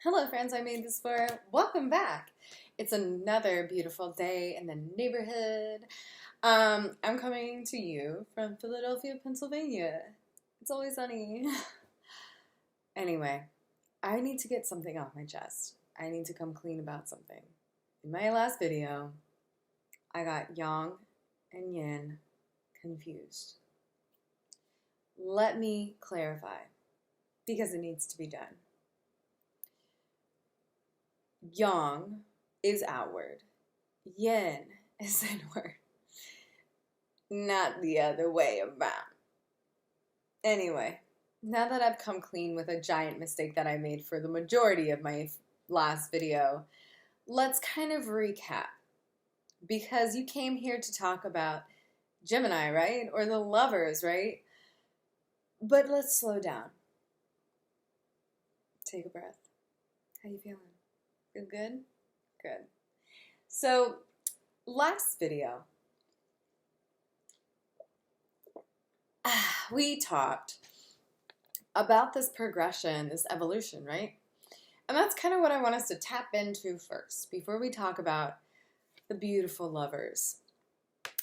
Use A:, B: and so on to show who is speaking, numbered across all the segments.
A: Hello friends, I made this for. Welcome back. It's another beautiful day in the neighborhood. I'm coming to you from Philadelphia, Pennsylvania. It's always sunny. Anyway, I need to get something off my chest. I need to come clean about something. In my last video, I got yang and yin confused. Let me clarify, because it needs to be done. Yang is outward, yin is inward, not the other way around. Anyway, now that I've come clean with a giant mistake that I made for the majority of my last video, let's kind of recap. Because you came here to talk about Gemini, right? Or the lovers, right? But let's slow down. Take a breath. How you feeling? Feel good? Good. So, last video, we talked about this progression, this evolution, right? And that's kind of what I want us to tap into first, before we talk about the beautiful lovers.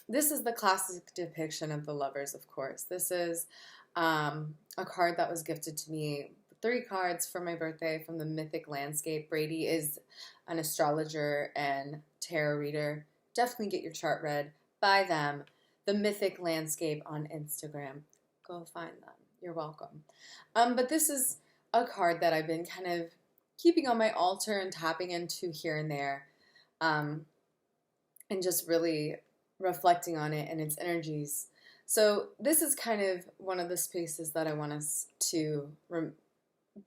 A: This is the classic depiction of the lovers, of course. This is a card that was gifted to me, 3 cards for my birthday from the Mythic Landscape. Brady is an astrologer and tarot reader. Definitely get your chart read by them. The Mythic Landscape on Instagram. Go find them. You're welcome. But this is a card that I've been kind of keeping on my altar and tapping into here and there. And just really reflecting on it and its energies. So this is kind of one of the spaces that I want us to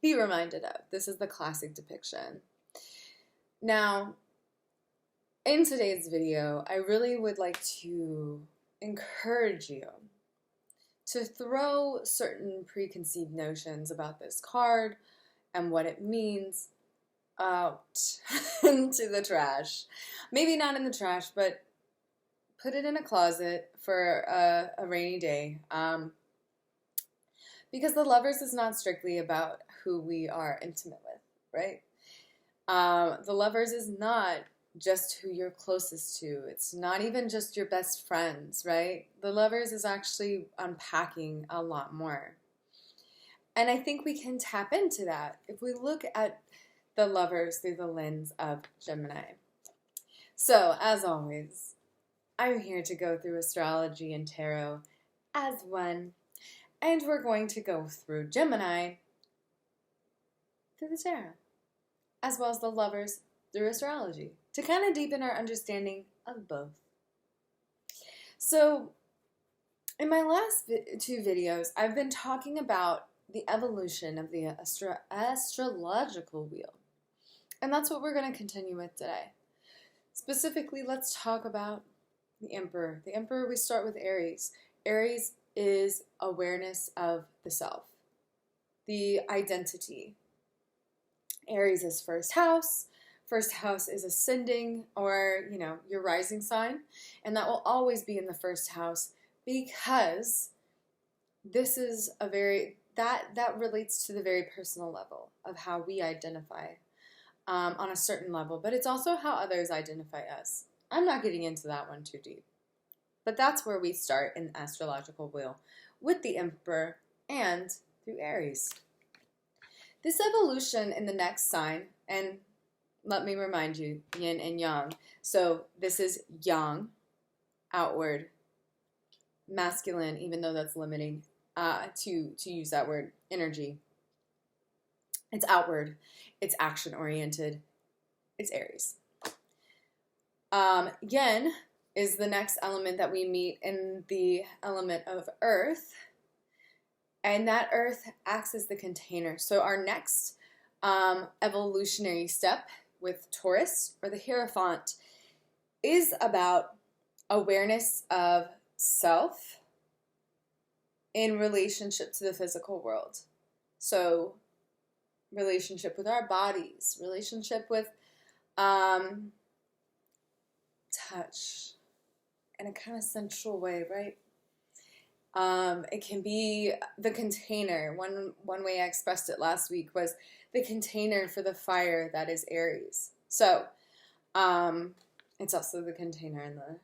A: be reminded of. This is the classic depiction. Now, in today's video, I really would like to encourage you to throw certain preconceived notions about this card and what it means out into the trash. Maybe not in the trash, but put it in a closet for a rainy day. Because the lovers is not strictly about who we are intimate with, right? The lovers is not just who you're closest to. It's not even just your best friends, right? The lovers is actually unpacking a lot more. And I think we can tap into that if we look at the lovers through the lens of Gemini. So, as always, I'm here to go through astrology and tarot as one. And we're going to go through Gemini through the tarot, as well as the lovers through astrology, to kind of deepen our understanding of both. So, in my last 2 videos, I've been talking about the evolution of the astrological wheel. And that's what we're going to continue with today. Specifically, let's talk about the Emperor. The Emperor, we start with Aries. Aries is awareness of the self, the identity. Aries is first house. First house is ascending, or, your rising sign. And that will always be in the first house, because this is a very, that relates to the very personal level of how we identify on a certain level. But it's also how others identify us. I'm not getting into that one too deep. But that's where we start in the astrological wheel, with the Emperor and through Aries. This evolution in the next sign, and let me remind you, yin and yang. So this is yang, outward, masculine, even though that's limiting to use that word, energy. It's outward, it's action-oriented, it's Aries. Yin is the next element that we meet in the element of earth, and that earth acts as the container. So our next evolutionary step with Taurus, or the Hierophant, is about awareness of self in relationship to the physical world. So relationship with our bodies, relationship with touch in a kind of sensual way, right? It can be the container. One way I expressed it last week was the container for the fire that is Aries. So it's also the container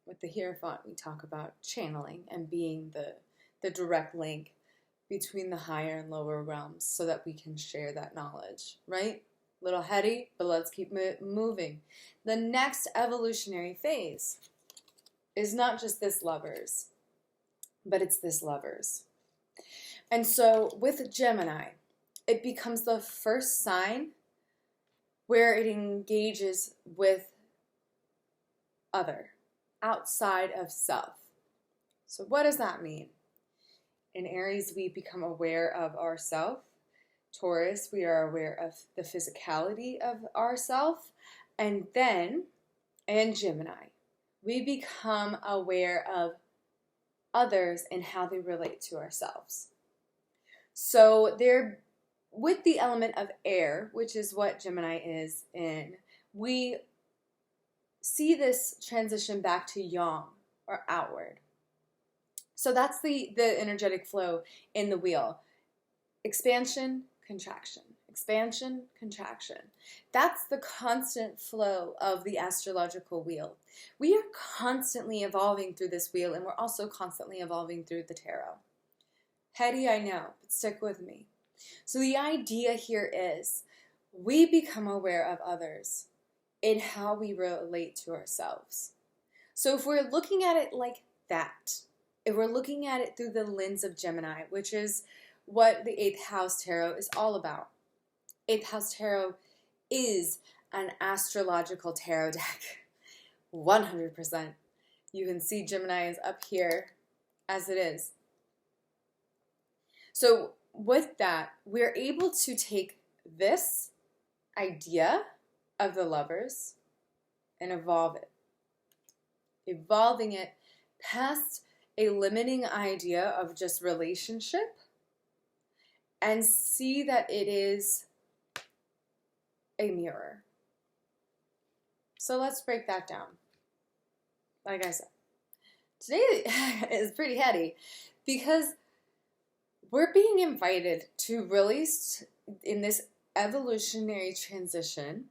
A: with the Hierophant. We talk about channeling and being the direct link between the higher and lower realms so that we can share that knowledge, right? Little heady, but let's keep moving. The next evolutionary phase is not just this Lovers, but it's this Lovers. And so with Gemini, it becomes the first sign where it engages with other, outside of self. So what does that mean? In Aries, we become aware of ourself. Taurus, we are aware of the physicality of ourself. And then, in Gemini, we become aware of others and how they relate to ourselves. So they're with the element of air, which is what Gemini is in, we see this transition back to yang or outward. So that's the energetic flow in the wheel. Expansion, contraction. Expansion, contraction. That's the constant flow of the astrological wheel. We are constantly evolving through this wheel, and we're also constantly evolving through the tarot. Heady, I know, but stick with me. So the idea here is we become aware of others in how we relate to ourselves. So if we're looking at it like that, if we're looking at it through the lens of Gemini, which is what the 8th house tarot is all about. 8th house tarot is an astrological tarot deck. 100%. You can see Gemini is up here as it is. So with that, we're able to take this idea of the Lovers and evolve it. Evolving it past a limiting idea of just relationship and see that it is a mirror. So let's break that down. Like I said, today is pretty heady because we're being invited to really, in this evolutionary transition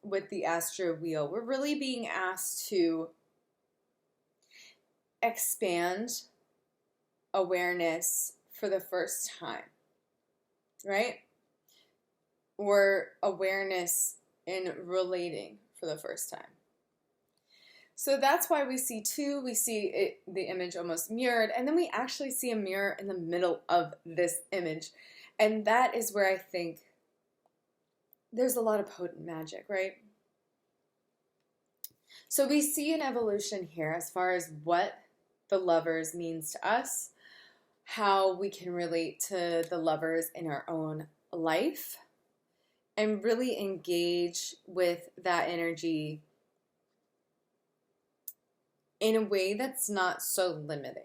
A: with the astro wheel, we're really being asked to expand awareness for the first time, right? Or awareness in relating for the first time. So that's why we see the image almost mirrored, and then we actually see a mirror in the middle of this image. And that is where I think there's a lot of potent magic, right? So we see an evolution here as far as what the Lovers means to us, how we can relate to the Lovers in our own life, and really engage with that energy in a way that's not so limiting.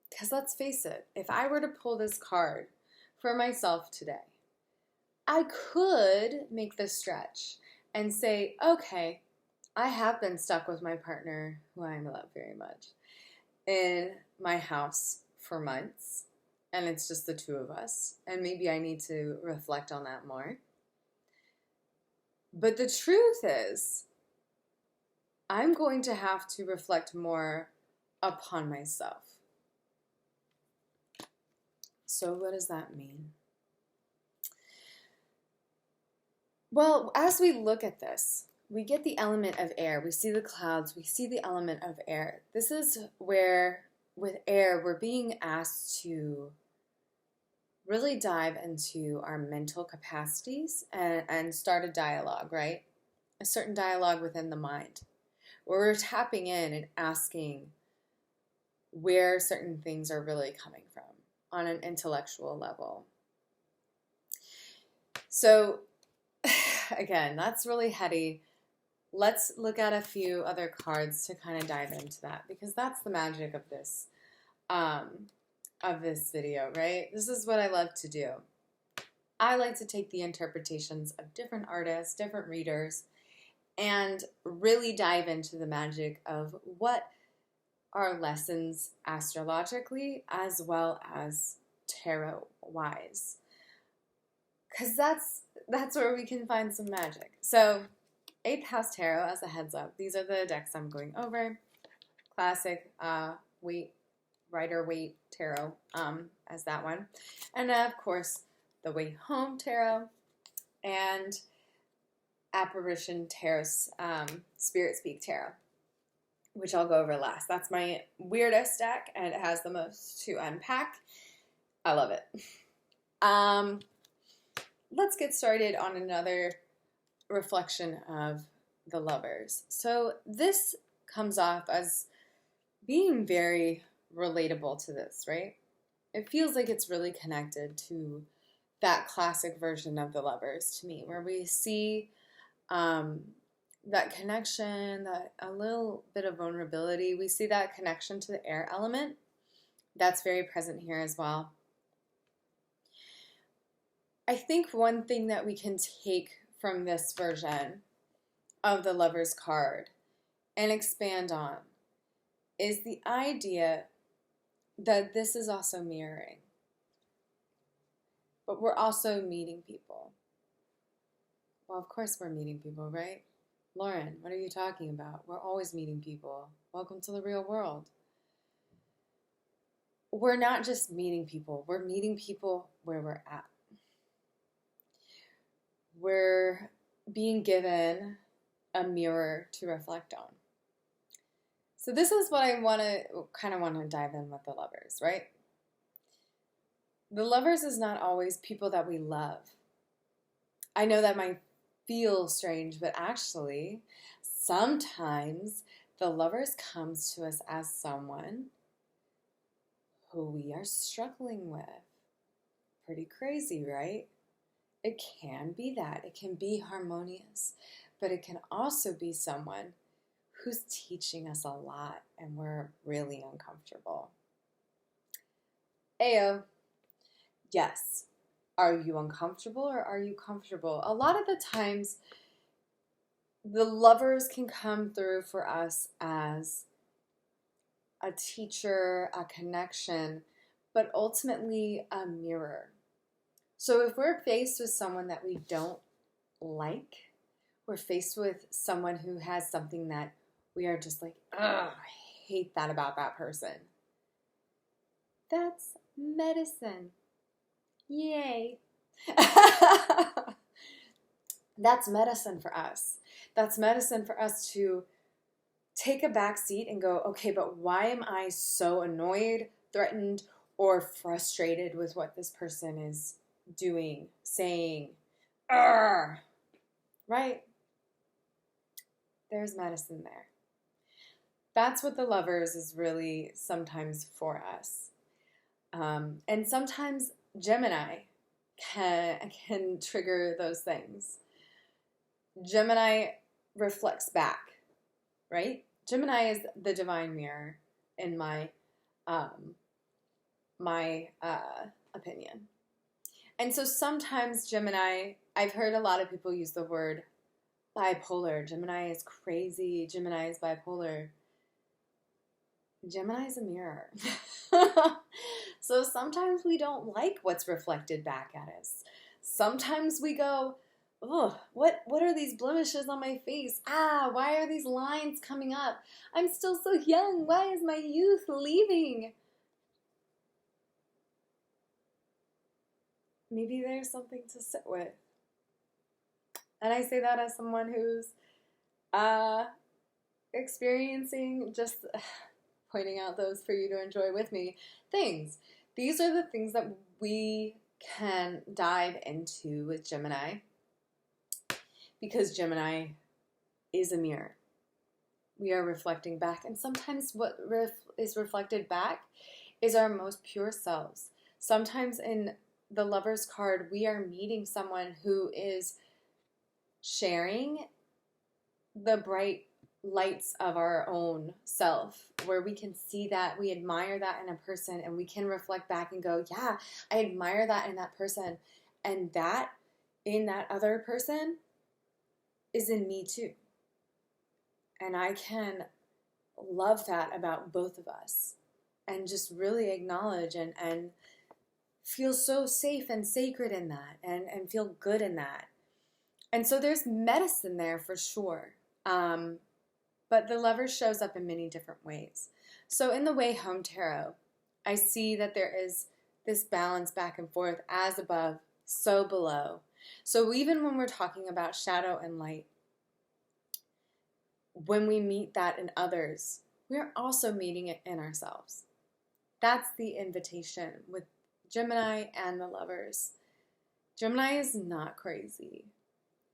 A: Because let's face it, if I were to pull this card for myself today, I could make the stretch and say, okay, I have been stuck with my partner, who I love very much, in my house for months, and it's just the two of us, and maybe I need to reflect on that more. But the truth is, I'm going to have to reflect more upon myself. So what does that mean? Well, as we look at this, we get the element of air. We see the clouds. We see the element of air. This is where, with air, we're being asked to really dive into our mental capacities and start a dialogue, right? A certain dialogue within the mind, where we're tapping in and asking where certain things are really coming from on an intellectual level. So, again, that's really heady. Let's look at a few other cards to kind of dive into that, because that's the magic of this video, right? This is what I love to do. I like to take the interpretations of different artists, different readers, and really dive into the magic of what our lessons astrologically as well as tarot-wise. Because that's where we can find some magic. So 8th House Tarot, as a heads up, these are the decks I'm going over. Classic Rider-Waite Tarot as that one. And of course, the Way Home Tarot and Apparition Tarot, Spirit Speak Tarot, which I'll go over last. That's my weirdest deck, and it has the most to unpack. I love it. Let's get started on another reflection of the Lovers. So this comes off as being very relatable to this, right? It feels like it's really connected to that classic version of the Lovers to me, where we see that connection, that a little bit of vulnerability. We see that connection to the air element. That's very present here as well. I think one thing that we can take from this version of the Lovers card and expand on is the idea that this is also mirroring. But we're also meeting people. Well, of course we're meeting people, right? Lauren, what are you talking about? We're always meeting people. Welcome to the real world. We're not just meeting people. We're meeting people where we're at. We're being given a mirror to reflect on. So this is what I want to dive in with the Lovers, right? The Lovers is not always people that we love. I know that might feel strange, but actually, sometimes the Lovers comes to us as someone who we are struggling with. Pretty crazy, right? It can be that. It can be harmonious, but it can also be someone who's teaching us a lot and we're really uncomfortable. Ayo. Yes. Are you uncomfortable or are you comfortable? A lot of the times, the Lovers can come through for us as a teacher, a connection, but ultimately a mirror. So if we're faced with someone that we don't like, we're faced with someone who has something that we are just like, ugh, I hate that about that person. That's medicine. Yay. That's medicine for us. That's medicine for us to take a back seat and go, okay, but why am I so annoyed, threatened, or frustrated with what this person is doing, saying? Urgh. Right? There's medicine there. That's what the Lovers is really sometimes for us. And sometimes Gemini can trigger those things. Gemini reflects back, right? Gemini is the divine mirror in my opinion. And so sometimes Gemini, I've heard a lot of people use the word bipolar. Gemini is crazy. Gemini is bipolar. Gemini is a mirror. So sometimes we don't like what's reflected back at us. Sometimes we go, oh, what are these blemishes on my face? Why are these lines coming up? I'm still so young. Why is my youth leaving? Maybe there's something to sit with. And I say that as someone who's experiencing, just pointing out those for you to enjoy with me, things. These are the things that we can dive into with Gemini, because Gemini is a mirror. We are reflecting back, and sometimes what is reflected back is our most pure selves. Sometimes in the Lovers card, we are meeting someone who is sharing the bright lights of our own self, where we can see that, we admire that in a person, and we can reflect back and go, yeah, I admire that in that person, and that in that other person is in me too. And I can love that about both of us and just really acknowledge and feel so safe and sacred in that and feel good in that. And so there's medicine there for sure. But the Lovers shows up in many different ways. So in the Way Home Tarot, I see that there is this balance back and forth, as above, so below. So even when we're talking about shadow and light, when we meet that in others, we're also meeting it in ourselves. That's the invitation with Gemini and the Lovers. Gemini is not crazy.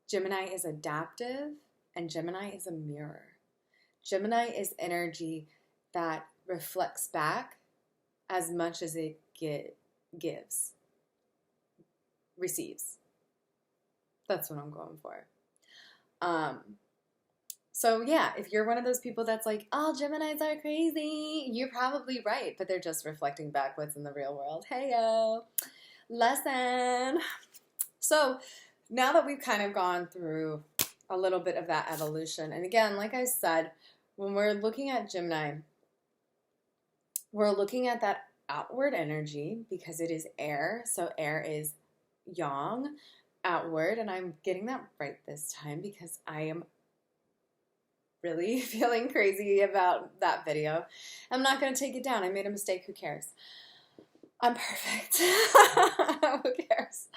A: Gemini is adaptive, and Gemini is a mirror. Gemini is energy that reflects back as much as it gives, receives. That's what I'm going for. So yeah, if you're one of those people that's like, oh, Geminis are crazy, you're probably right, but they're just reflecting back what's in the real world. Hey-yo, lesson. So now that we've kind of gone through a little bit of that evolution, and again, like I said, when we're looking at Gemini, we're looking at that outward energy because it is air. So air is yang, outward, and I'm getting that right this time because I am really feeling crazy about that video. I'm not going to take it down. I made a mistake. Who cares? I'm perfect. Who cares?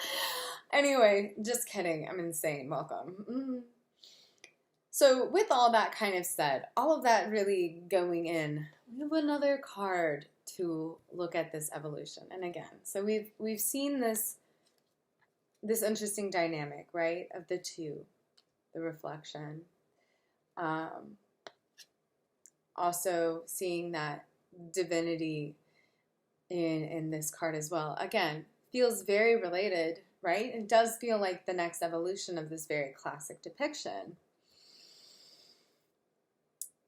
A: Anyway, just kidding. I'm insane. Welcome. So with all that kind of said, all of that really going in, we have another card to look at this evolution. And again, so we've seen this interesting dynamic, right, of the two, the reflection. Also seeing that divinity in this card as well. Again, feels very related, right? It does feel like the next evolution of this very classic depiction.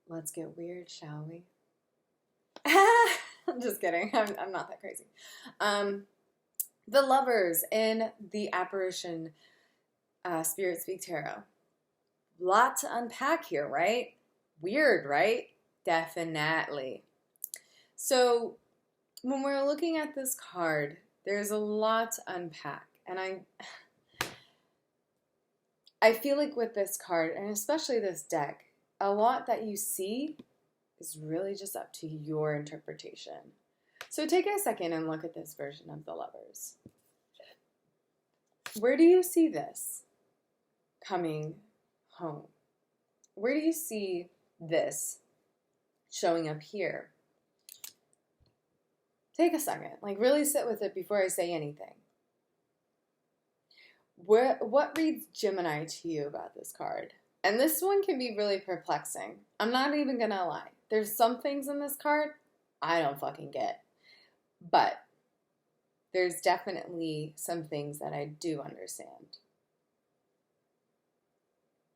A: Let's get weird, shall we? I'm just kidding. I'm not that crazy. The Lovers in the Apparition Spirit Speak Tarot. Lot to unpack here, right? Weird, right? Definitely. So when we're looking at this card, there's a lot to unpack. And I feel like with this card, and especially this deck, a lot that you see is really just up to your interpretation. So take a second and look at this version of the Lovers. Where do you see this coming home? Where do you see this showing up here? Take a second, like really sit with it before I say anything. What reads Gemini to you about this card? And this one can be really perplexing. I'm not even gonna lie. There's some things in this card I don't fucking get. But there's definitely some things that I do understand.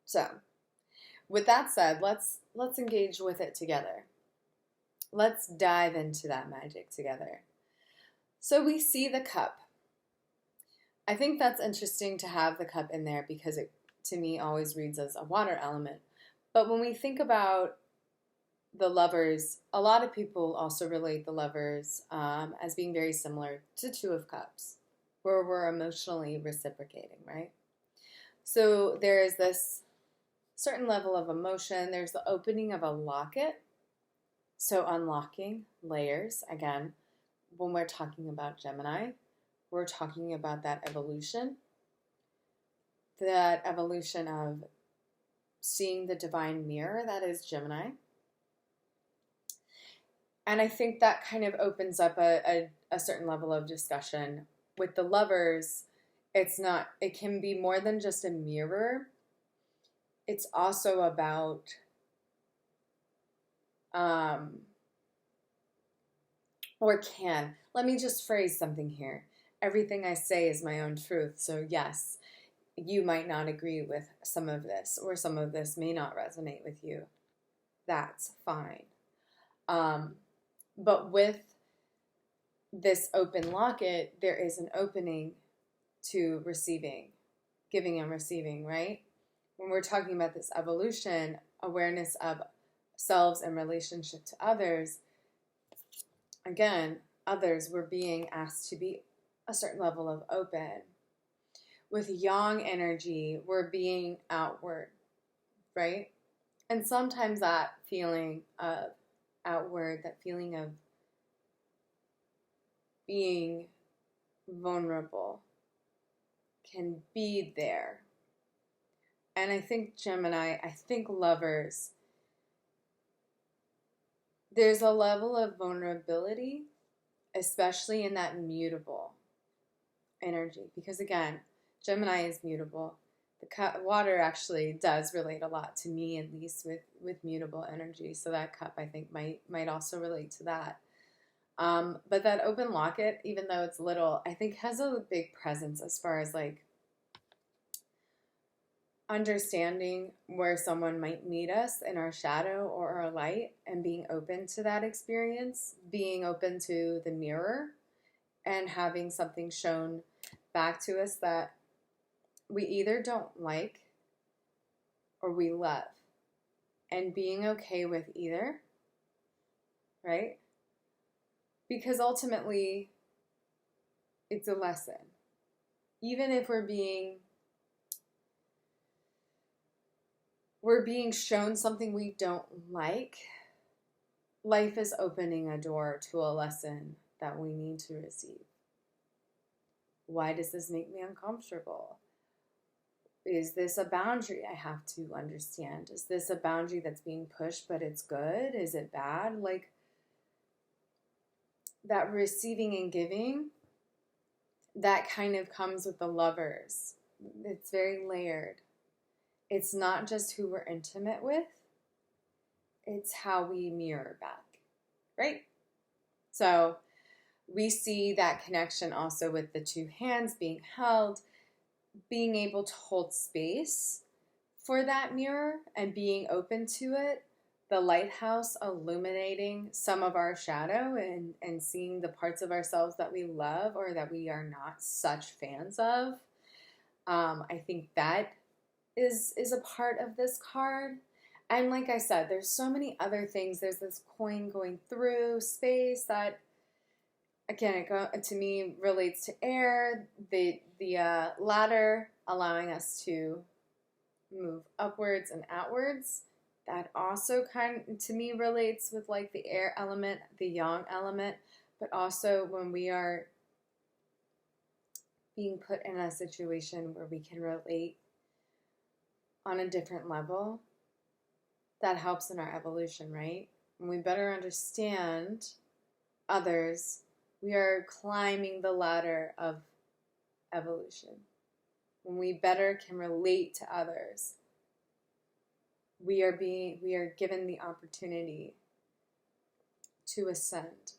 A: So, with that said, let's engage with it together. Let's dive into that magic together. So we see the cup. I think that's interesting to have the cup in there because it, to me, always reads as a water element. But when we think about the Lovers, a lot of people also relate the Lovers as being very similar to Two of Cups, where we're emotionally reciprocating, right? So there is this certain level of emotion. There's the opening of a locket. So unlocking layers. Again, when we're talking about Gemini, we're talking about that evolution of seeing the divine mirror that is Gemini. And I think that kind of opens up a certain level of discussion. With the Lovers, it can be more than just a mirror. It's also about let me just phrase something here. Everything I say is my own truth. So yes, you might not agree with some of this, or some of this may not resonate with you. That's fine. But with this open locket, there is an opening to receiving, giving and receiving, right? When we're talking about this evolution, awareness of selves in relationship to others, again, others were being asked to be a certain level of open. With yang energy, we're being outward, right? And sometimes that feeling of outward, that feeling of being vulnerable can be there. And I think Gemini, I think lovers, there's a level of vulnerability, especially in that mutable energy. Because again, Gemini is mutable. The water actually does relate a lot to me, at least with mutable energy. So that cup, I think, might also relate to that. But that open locket, even though it's little, I think has a big presence as far as like understanding where someone might meet us in our shadow or our light, and being open to that experience, being open to the mirror and having something shown back to us that we either don't like or we love, and being okay with either, right? Because ultimately it's a lesson. Even if we're being shown something we don't like, life is opening a door to a lesson that we need to receive. Why does this make me uncomfortable? Is this a boundary I have to understand? Is this a boundary that's being pushed, but it's good? Is it bad? Like, that receiving and giving, that kind of comes with the lovers. It's very layered. It's not just who we're intimate with, it's how we mirror back, right? So we see that connection also with the two hands being held, being able to hold space for that mirror and being open to it, the lighthouse illuminating some of our shadow and seeing the parts of ourselves that we love or that we are not such fans of. I think that is a part of this card. And like I said, there's so many other things. There's this coin going through space that, again, to me relates to air, the ladder allowing us to move upwards and outwards. That also to me relates with like the air element, the yang element, but also when we are being put in a situation where we can relate on a different level, that helps in our evolution, right? When we better understand others, we are climbing the ladder of evolution. When we better can relate to others, we are given the opportunity to ascend.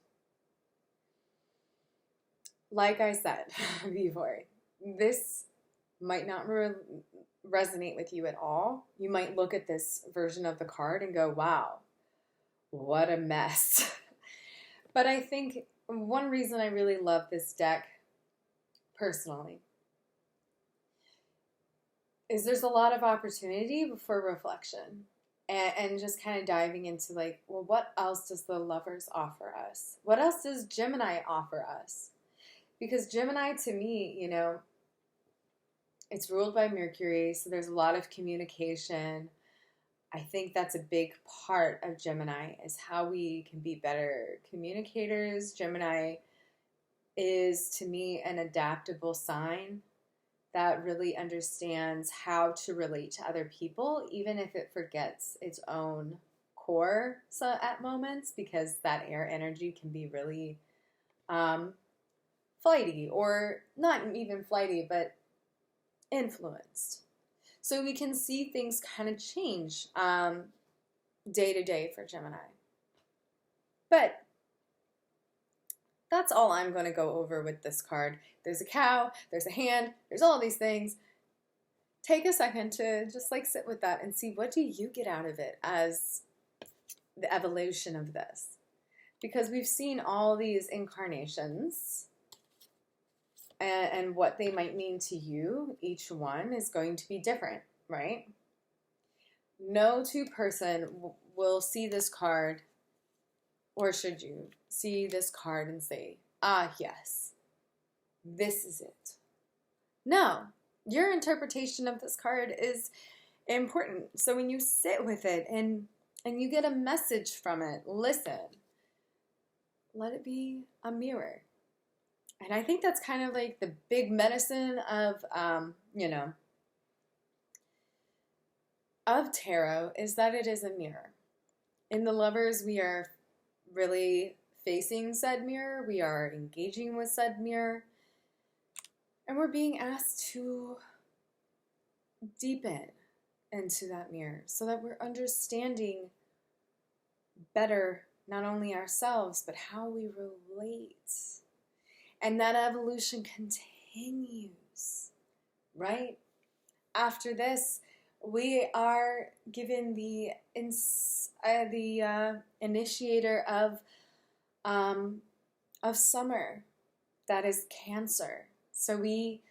A: Like I said before, this might not resonate with you at all. You might look at this version of the card and go, wow, what a mess. But I think one reason I really love this deck personally is there's a lot of opportunity for reflection and just kind of diving into like, well, what else does the lovers offer us? What else does Gemini offer us? Because Gemini, to me, you know, it's ruled by Mercury, so there's a lot of communication. I think that's a big part of Gemini, is how we can be better communicators. Gemini is, to me, an adaptable sign that really understands how to relate to other people, even if it forgets its own core at moments, because that air energy can be really flighty, or not even flighty, but influenced. So we can see things kind of change day to day for Gemini. But that's all I'm going to go over with this card. There's a cow, there's a hand, there's all these things. Take a second to just like sit with that and see, what do you get out of it as the evolution of this? Because we've seen all these incarnations and what they might mean to you. Each one is going to be different, right? No two person will see this card, or should you see this card and say, ah, yes, this is it. No, your interpretation of this card is important. So when you sit with it and you get a message from it, listen. Let it be a mirror. And I think that's kind of like the big medicine of, of tarot, is that it is a mirror. In the Lovers, we are really facing said mirror. We are engaging with said mirror. And we're being asked to deepen into that mirror so that we're understanding better not only ourselves, but how we relate. And that evolution continues, right? After this, we are given the initiator of summer, that is Cancer. So we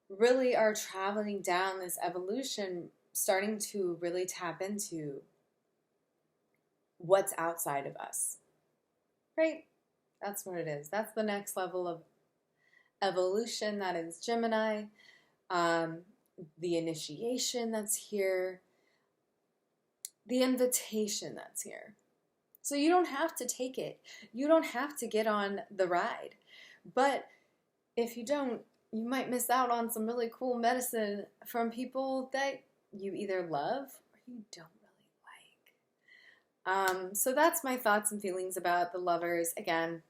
A: really are traveling down this evolution, starting to really tap into what's outside of us, right? That's what it is. That's the next level of evolution. That is Gemini. The initiation that's here. The invitation that's here. So you don't have to take it. You don't have to get on the ride. But if you don't, you might miss out on some really cool medicine from people that you either love or you don't really like. So that's my thoughts and feelings about the Lovers. Again,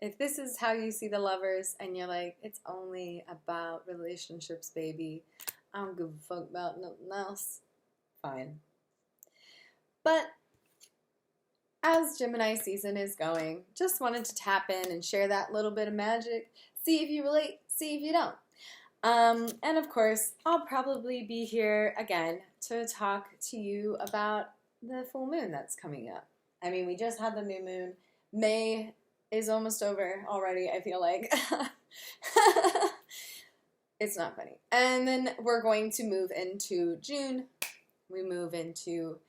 A: if this is how you see the Lovers and you're like, it's only about relationships, baby, I don't give a fuck about nothing else, fine. But as Gemini season is going, just wanted to tap in and share that little bit of magic. See if you relate, see if you don't. And of course, I'll probably be here again to talk to you about the full moon that's coming up. I mean, we just had the new moon. May is almost over already, I feel like. It's not funny. And then we're going to move into June. We move into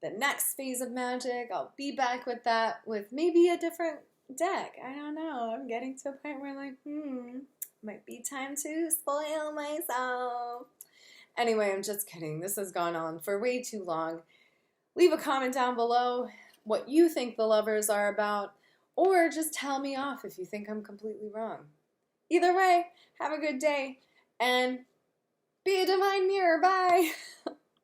A: the next phase of magic. I'll be back with that with maybe a different deck. I don't know. I'm getting to a point where like, might be time to spoil myself. Anyway, I'm just kidding. This has gone on for way too long. Leave a comment down below what you think the Lovers are about, or just tell me off if you think I'm completely wrong. Either way, have a good day, and be a divine mirror. Bye!